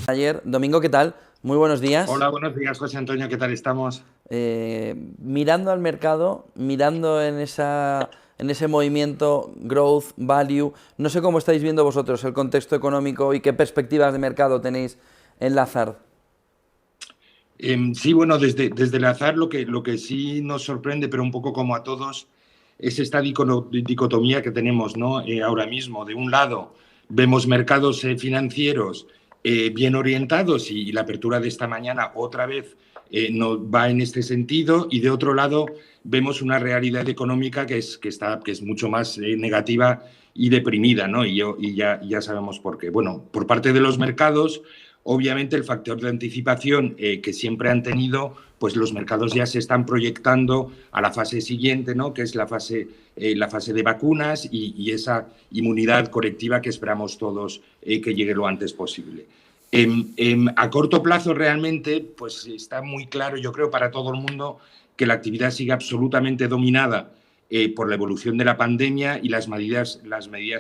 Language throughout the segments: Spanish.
Ayer, Domingo, ¿qué tal? Muy buenos días. Hola, buenos días, José Antonio, ¿qué tal estamos? Mirando al mercado, mirando en ese movimiento growth, value, no sé cómo estáis viendo vosotros el contexto económico y qué perspectivas de mercado tenéis en Lazard. Sí, bueno, desde el azar lo que sí nos sorprende, pero un poco como a todos, es esta dicotomía que tenemos, ¿no? Ahora mismo. De un lado, vemos mercados financieros bien orientados y la apertura de esta mañana otra vez va en este sentido, y de otro lado vemos una realidad económica que es mucho más negativa y deprimida, ¿no? Y ya sabemos por qué. Bueno, por parte de los mercados, obviamente el factor de anticipación que siempre han tenido, pues los mercados ya se están proyectando a la fase siguiente, ¿no? Que es la fase de vacunas y esa inmunidad colectiva que esperamos todos que llegue lo antes posible. A corto plazo realmente, pues está muy claro, yo creo, para todo el mundo, que la actividad sigue absolutamente dominada por la evolución de la pandemia y las medidas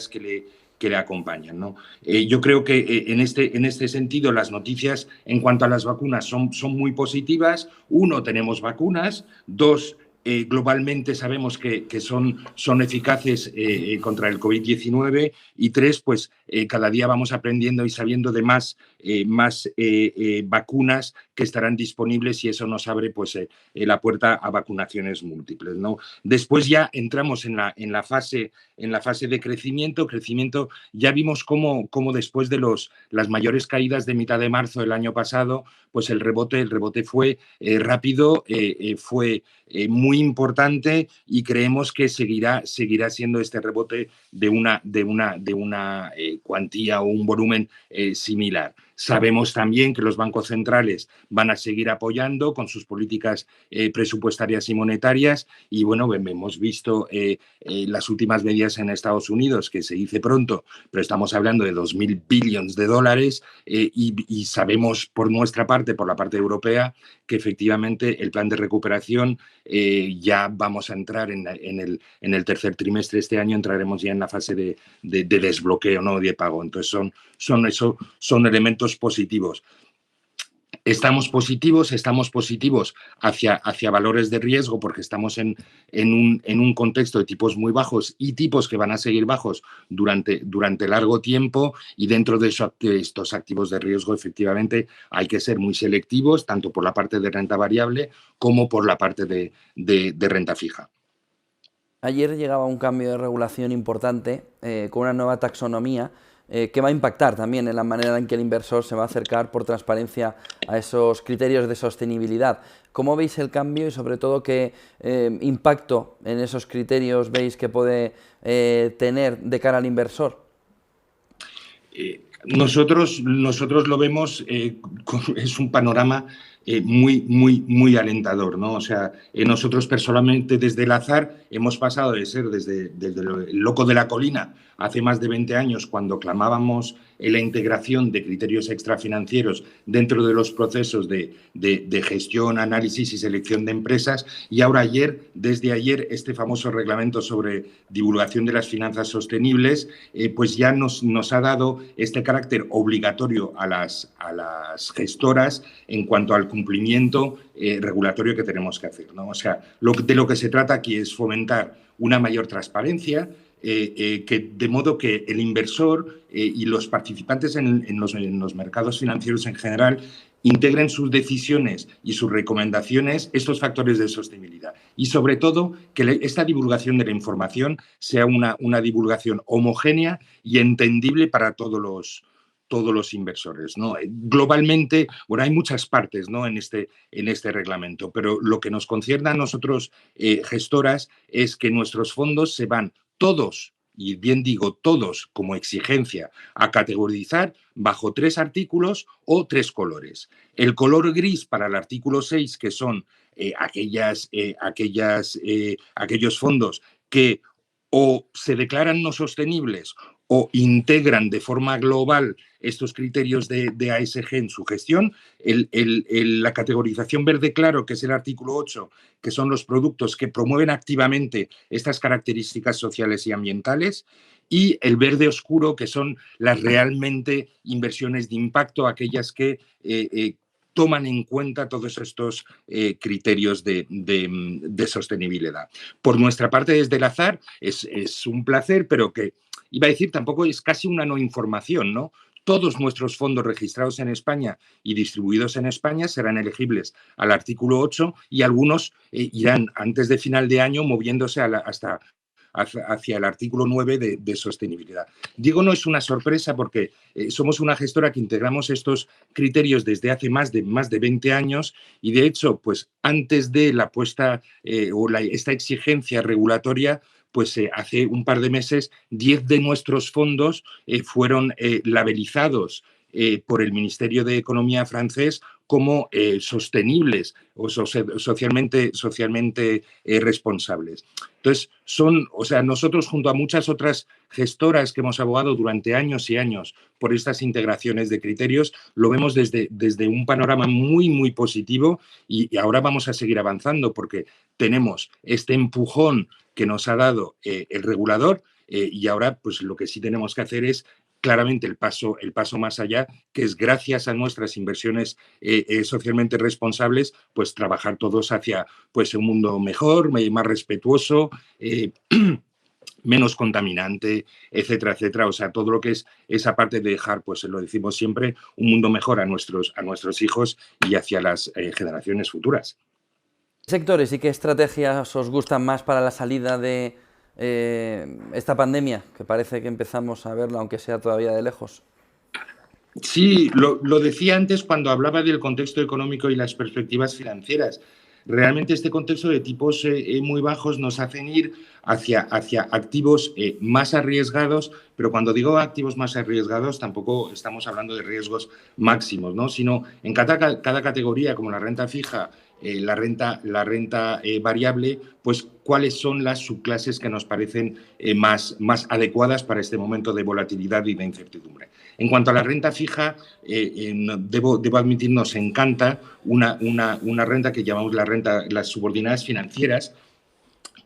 que le acompañan, ¿no? Yo creo que en este sentido las noticias en cuanto a las vacunas son muy positivas. Uno, tenemos vacunas. Dos, globalmente sabemos que son eficaces contra el COVID-19. Y tres, pues cada día vamos aprendiendo y sabiendo de más vacunas que estarán disponibles, y eso nos abre pues la puerta a vacunaciones múltiples, ¿no? Después ya entramos en la fase de crecimiento. Ya vimos cómo después de las mayores caídas de mitad de marzo del año pasado, pues el rebote fue rápido, fue muy importante, y creemos que seguirá siendo este rebote de una cuantía o un volumen similar. Sabemos también que los bancos centrales van a seguir apoyando con sus políticas presupuestarias y monetarias. Y bueno, hemos visto las últimas medidas en Estados Unidos, que se dice pronto, pero estamos hablando de 2.000 billones de dólares, y sabemos por nuestra parte, por la parte europea, que efectivamente el plan de recuperación ya vamos a entrar en el tercer trimestre de este año, entraremos ya en la fase de desbloqueo, ¿no? De pago. Entonces son elementos positivos. Estamos positivos hacia valores de riesgo, porque estamos en un contexto de tipos muy bajos y tipos que van a seguir bajos durante largo tiempo. Y dentro de estos activos de riesgo, efectivamente, hay que ser muy selectivos, tanto por la parte de renta variable como por la parte de renta fija. Ayer llegaba un cambio de regulación importante con una nueva taxonomía que va a impactar también en la manera en que el inversor se va a acercar por transparencia a esos criterios de sostenibilidad. ¿Cómo veis el cambio y sobre todo qué impacto en esos criterios veis que puede tener de cara al inversor? Nosotros lo vemos, es un panorama muy, muy, muy alentador, ¿no? O sea, nosotros personalmente desde el azar hemos pasado de ser desde el loco de la colina hace más de 20 años, cuando clamábamos en la integración de criterios extrafinancieros dentro de los procesos de gestión, análisis y selección de empresas. Y ahora desde ayer, este famoso reglamento sobre divulgación de las finanzas sostenibles, pues ya nos ha dado este carácter obligatorio a las gestoras en cuanto al cumplimiento regulatorio que tenemos que hacer, ¿no? O sea, de lo que se trata aquí es fomentar una mayor transparencia, de modo que el inversor y los participantes en los mercados financieros en general integren sus decisiones y sus recomendaciones estos factores de sostenibilidad. Y sobre todo, que esta divulgación de la información sea una divulgación homogénea y entendible para todos los inversores, ¿no? Globalmente, bueno, hay muchas partes, ¿no? en este reglamento, pero lo que nos concierne a nosotros, gestoras, es que nuestros fondos se van todos, y bien digo todos, como exigencia, a categorizar bajo 3 artículos o 3 colores. El color gris para el artículo 6, que son aquellos fondos que o se declaran no sostenibles o integran de forma global estos criterios de ASG en su gestión. La categorización verde claro, que es el artículo 8, que son los productos que promueven activamente estas características sociales y ambientales. y el verde oscuro, que son las realmente inversiones de impacto, aquellas que toman en cuenta todos estos criterios de sostenibilidad. Por nuestra parte, desde el Azar, es un placer, pero que, iba a decir, tampoco es casi una no información, ¿no? Todos nuestros fondos registrados en España y distribuidos en España serán elegibles al artículo 8 y algunos irán antes de final de año moviéndose hasta hacia el artículo 9 de sostenibilidad. Digo, no es una sorpresa porque somos una gestora que integramos estos criterios desde hace más de 20 años y, de hecho, pues antes de la puesta esta exigencia regulatoria, pues hace un par de meses 10 de nuestros fondos fueron labelizados por el Ministerio de Economía francés como sostenibles o socialmente responsables. Entonces, nosotros junto a muchas otras gestoras que hemos abogado durante años y años por estas integraciones de criterios, lo vemos desde un panorama muy, muy positivo y ahora vamos a seguir avanzando porque tenemos este empujón que nos ha dado el regulador y ahora pues lo que sí tenemos que hacer es claramente el paso más allá, que es gracias a nuestras inversiones socialmente responsables, pues trabajar todos hacia pues, un mundo mejor, más respetuoso, menos contaminante, etcétera, etcétera. O sea, todo lo que es esa parte de dejar, pues lo decimos siempre, un mundo mejor a nuestros hijos y hacia las generaciones futuras. ¿Qué sectores y qué estrategias os gustan más para la salida de esta pandemia, que parece que empezamos a verla, aunque sea todavía de lejos? Sí, lo decía antes cuando hablaba del contexto económico y las perspectivas financieras. Realmente este contexto de tipos muy bajos nos hacen ir hacia activos más arriesgados, pero cuando digo activos más arriesgados tampoco estamos hablando de riesgos máximos, ¿no? Sino en cada categoría, como la renta fija, la renta variable, pues cuáles son las subclases que nos parecen más adecuadas para este momento de volatilidad y de incertidumbre. En cuanto a la renta fija, debo admitir, nos encanta una renta que llamamos las subordinadas financieras,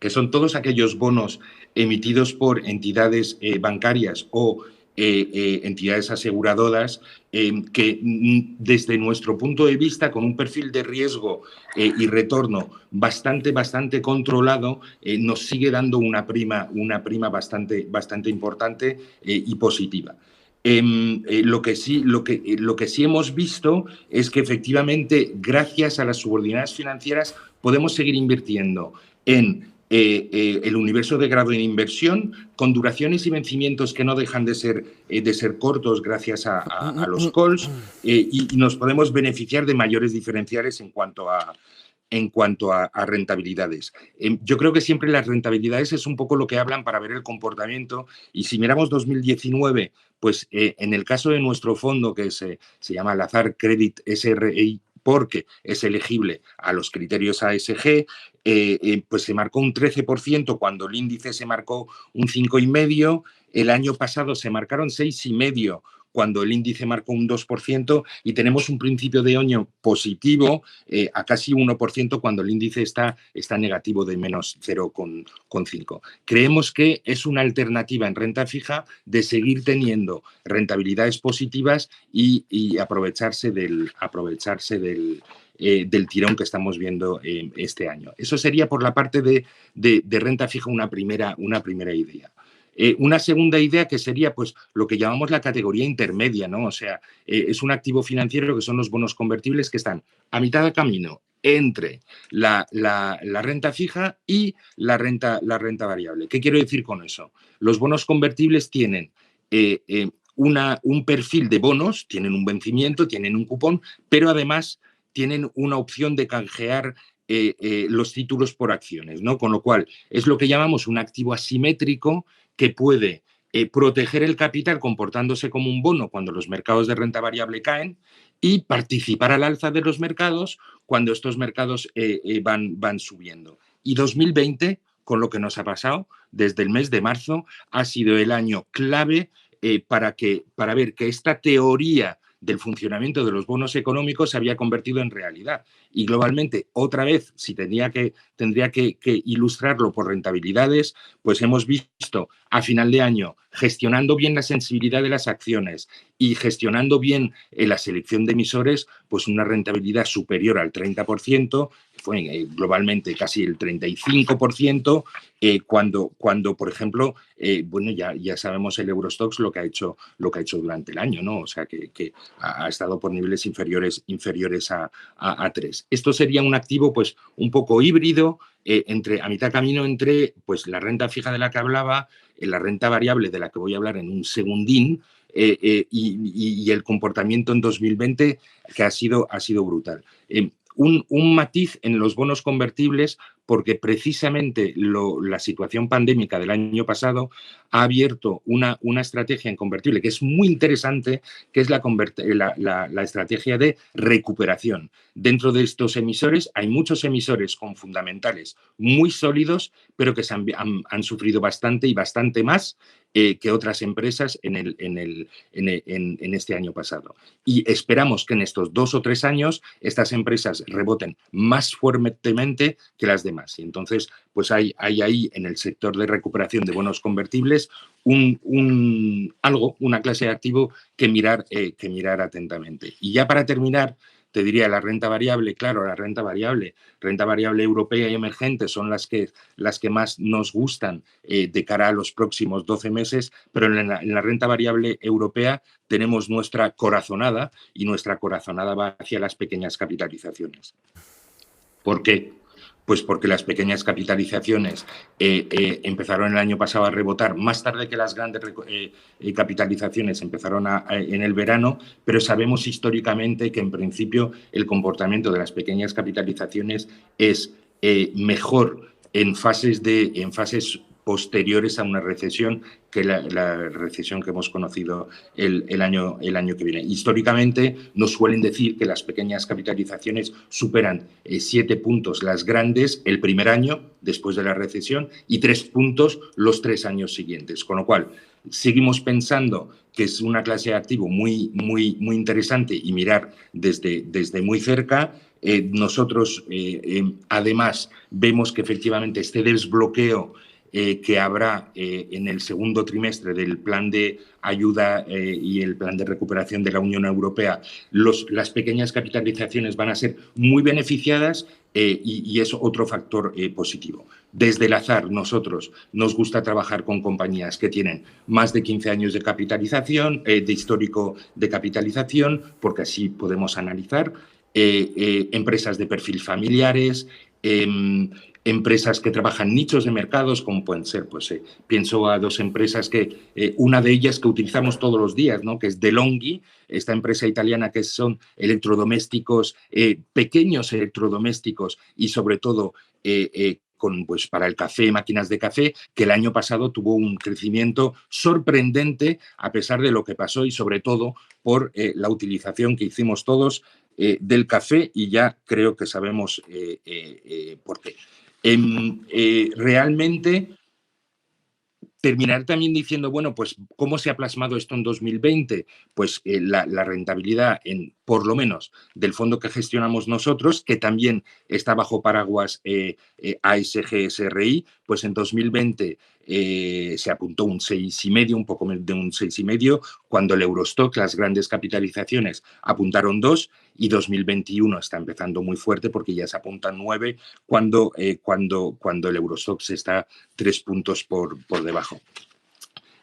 que son todos aquellos bonos emitidos por entidades bancarias o entidades aseguradoras que desde nuestro punto de vista, con un perfil de riesgo y retorno bastante controlado, nos sigue dando una prima bastante importante y positiva. Lo que sí hemos visto es que efectivamente, gracias a las subordinadas financieras, podemos seguir invirtiendo en el universo de grado de inversión con duraciones y vencimientos que no dejan de ser cortos gracias a los calls y nos podemos beneficiar de mayores diferenciales en cuanto a rentabilidades. Yo creo que siempre las rentabilidades es un poco lo que hablan para ver el comportamiento y si miramos 2019, pues en el caso de nuestro fondo que se llama Lazard Credit SRI, porque es elegible a los criterios ASG, pues se marcó un 13% cuando el índice se marcó un 5,5%, el año pasado se marcaron 6,5% cuando el índice marcó un 2% y tenemos un principio de año positivo a casi 1% cuando el índice está negativo de menos 0,5%. Creemos que es una alternativa en renta fija de seguir teniendo rentabilidades positivas y aprovecharse del tirón que estamos viendo este año. Eso sería por la parte de renta fija una primera idea. Una segunda idea que sería pues lo que llamamos la categoría intermedia, ¿no? O sea, es un activo financiero que son los bonos convertibles que están a mitad de camino entre la renta fija y la renta variable. ¿Qué quiero decir con eso? Los bonos convertibles tienen un perfil de bonos, tienen un vencimiento, tienen un cupón, pero además tienen una opción de canjear los títulos por acciones, ¿no? Con lo cual es lo que llamamos un activo asimétrico que puede proteger el capital comportándose como un bono cuando los mercados de renta variable caen y participar al alza de los mercados cuando estos mercados van subiendo. Y 2020, con lo que nos ha pasado desde el mes de marzo, ha sido el año clave para ver que esta teoría del funcionamiento de los bonos económicos se había convertido en realidad. Y globalmente, otra vez, si tendría que ilustrarlo por rentabilidades, pues hemos visto a final de año, gestionando bien la sensibilidad de las acciones y gestionando bien la selección de emisores, pues una rentabilidad superior al 30%, fue globalmente casi el 35%, cuando por ejemplo, bueno, ya sabemos el Eurostoxx lo que ha hecho durante el año, ¿no? O sea, que ha estado por niveles inferiores a 3. Esto sería un activo pues un poco híbrido, a mitad camino entre pues, la renta fija de la que hablaba, la renta variable de la que voy a hablar en un segundín, y el comportamiento en 2020 que ha sido brutal. Un matiz en los bonos convertibles, porque precisamente la situación pandémica del año pasado ha abierto una estrategia en convertible que es muy interesante, que es la estrategia de recuperación. Dentro de estos emisores hay muchos emisores con fundamentales muy sólidos, pero que han sufrido bastante y bastante más que otras empresas en este año pasado. Y esperamos que en estos 2 o 3 años estas empresas reboten más fuertemente que las demás. Y entonces, pues hay ahí en el sector de recuperación de bonos convertibles una clase de activo que mirar atentamente. Y ya para terminar, te diría la renta variable, claro, la renta variable europea y emergente son las que más nos gustan de cara a los próximos 12 meses, pero en la renta variable europea tenemos nuestra corazonada, y nuestra corazonada va hacia las pequeñas capitalizaciones. ¿Por qué? Pues porque las pequeñas capitalizaciones empezaron el año pasado a rebotar más tarde que las grandes capitalizaciones empezaron en el verano, pero sabemos históricamente que en principio el comportamiento de las pequeñas capitalizaciones es mejor en fases posteriores a una recesión que la recesión que hemos conocido el año que viene. Históricamente nos suelen decir que las pequeñas capitalizaciones superan 7 puntos las grandes el primer año después de la recesión y 3 puntos los 3 años siguientes. Con lo cual, seguimos pensando que es una clase de activo muy, muy, muy interesante y mirar desde muy cerca. Nosotros, además, vemos que efectivamente este desbloqueo que habrá en el segundo trimestre del plan de ayuda y el plan de recuperación de la Unión Europea, las pequeñas capitalizaciones van a ser muy beneficiadas y es otro factor positivo. Desde el azar, nosotros nos gusta trabajar con compañías que tienen más de 15 años de capitalización, de histórico de capitalización, porque así podemos analizar empresas de perfil familiares, empresas que trabajan nichos de mercados, como pueden ser, pues pienso a 2 empresas una de ellas que utilizamos todos los días, ¿no? Que es DeLonghi, esta empresa italiana que son electrodomésticos, pequeños electrodomésticos y sobre todo pues para el café, máquinas de café, que el año pasado tuvo un crecimiento sorprendente a pesar de lo que pasó y sobre todo por la utilización que hicimos todos del café, y ya creo que sabemos por qué. Realmente terminar también diciendo, bueno, pues ¿cómo se ha plasmado esto en 2020? Pues la rentabilidad, por lo menos, del fondo que gestionamos nosotros, que también está bajo paraguas ASG SRI, pues en 2020 se apuntó un 6,5, un poco de un 6,5, cuando el Eurostoxx, las grandes capitalizaciones, apuntaron 2, y 2021 está empezando muy fuerte porque ya se apuntan 9 cuando el Eurostoxx está 3 puntos por debajo.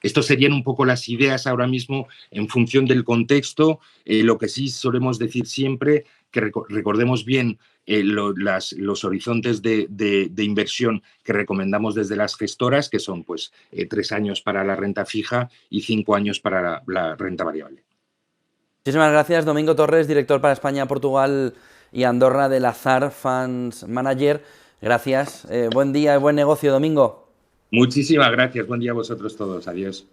Estos serían un poco las ideas ahora mismo en función del contexto. Lo que sí solemos decir siempre, que recordemos bien los horizontes de inversión que recomendamos desde las gestoras, que son pues 3 años para la renta fija y 5 años para la renta variable. Muchísimas gracias, Domingo Torres, director para España, Portugal y Andorra de Lazard Funds Manager. Gracias. Buen día y buen negocio, Domingo. Muchísimas gracias. Buen día a vosotros todos. Adiós.